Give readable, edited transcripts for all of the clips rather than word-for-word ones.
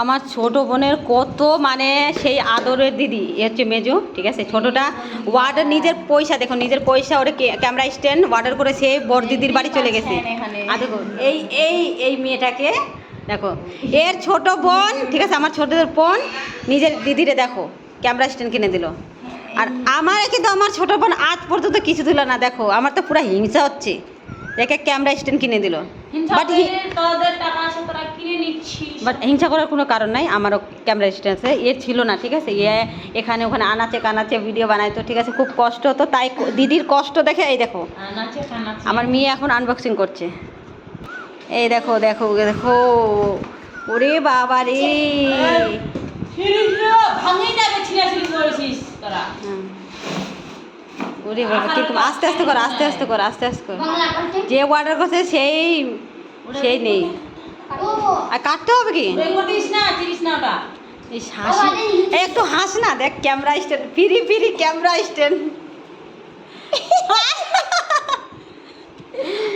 আমার ছোট বোনের কত মানে সেই আদরের দিদি এ হচ্ছে মেজো, ঠিক আছে। ছোটটা ওয়ার্ডার নিজের পয়সা, দেখো নিজের পয়সা ওরে ক্যামেরা স্ট্যান্ড অর্ডার করে সে বড় দিদির বাড়ি চলে গেছে। আর দেখো এই এই এই মেয়েটাকে দেখো, এর ছোট বোন, ঠিক আছে, আমার ছোটদের বোন নিজের দিদিরে দেখো ক্যামেরা স্ট্যান্ড কিনে দিল। আর আমার কিন্তু আমার ছোট বোন আজ পর্যন্ত কিছু দিল না। দেখো আমার তো পুরো হিংসা হচ্ছে, একে ক্যামেরা স্ট্যান্ড কিনে দিল। বাট হিংসা করার কোনো কারণ নাই, আমারও ক্যামেরা স্ট্যান্ড আছে, এর ছিল না, ঠিক আছে। এখানে ওখানে আনাচে কানাচে ভিডিও বানাইতো, ঠিক আছে, খুব কষ্ট হতো। তাই দিদির কষ্ট দেখে এই দেখো আমার মেয়ে এখন আনবক্সিং করছে। এই দেখো দেখো দেখো, ওরে বাবা রে, ওরে বাবা কিরকম, আস্তে আস্তে কর, আস্তে আস্তে কর, আস্তে আস্তে কর। যে অর্ডার করছে সেই সেই নেই, আর কাটতে হবে কি হাসি, একটু হাস না, দেখ ক্যামেরা স্ট্যান্ড, ফিরি ফিরি ক্যামেরা স্ট্যান্ড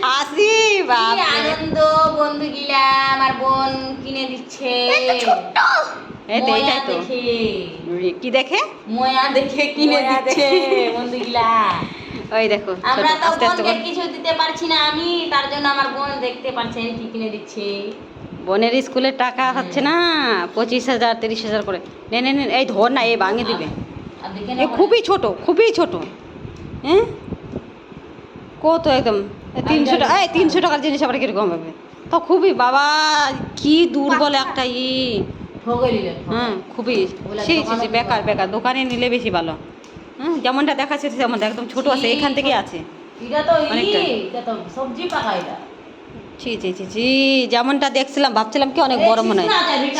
হাসি বাবা, আনন্দ বন্ধু গিলা আমার বোন কিনে দিচ্ছে। এই তো এইটাই তো, কি দেখে ময়া দেখে কিনে দিচ্ছে বন্ধু গিলা। ওই দেখো আমরা তো আস্তে আস্তে বোনকে কর। কিছু দিতে পারছি না আমি, তার জন্য আমার বোন দেখতে পাচ্ছেন কি কিনে দিচ্ছে। বোনের স্কুলের টাকা হচ্ছে না 25,000 30,000 করে, নে নে নে, এই ধর না, এই ভাঙে দিবে। আর দেখে এ খুবই ছোট, খুবই ছোট, হ্যাঁ কত একদম 300 টাকা, এই 300 টাকার জিনিস আবার কিরকম হবে, তো খুবই বাবা কি দুর্বল একটা হ্যাঁ খুবই, সেই বেকার বেকার, দোকানে নিলে বেশি ভালো। হ্যাঁ যেমনটা দেখাচ্ছে তেমনটা একদম ছোট আছে, এখান থেকে আছে এটা তো অনেকটা। এটা তো সবজি পাকা এটা। ছি ছি ছি ছি, যেমনটা দেখছিলাম ভাবছিলাম কি অনেক বড় মনে হয়,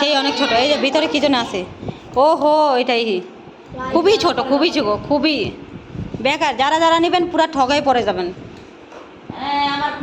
সেই অনেক ছোট। এই যে ভিতরে কি যেন আছে, ও হো এটাই খুবই ছোট, খুবই ছোট, খুবই বেকার। যারা যারা নেবেন পুরা ঠগাই পড়ে যাবেন। আমার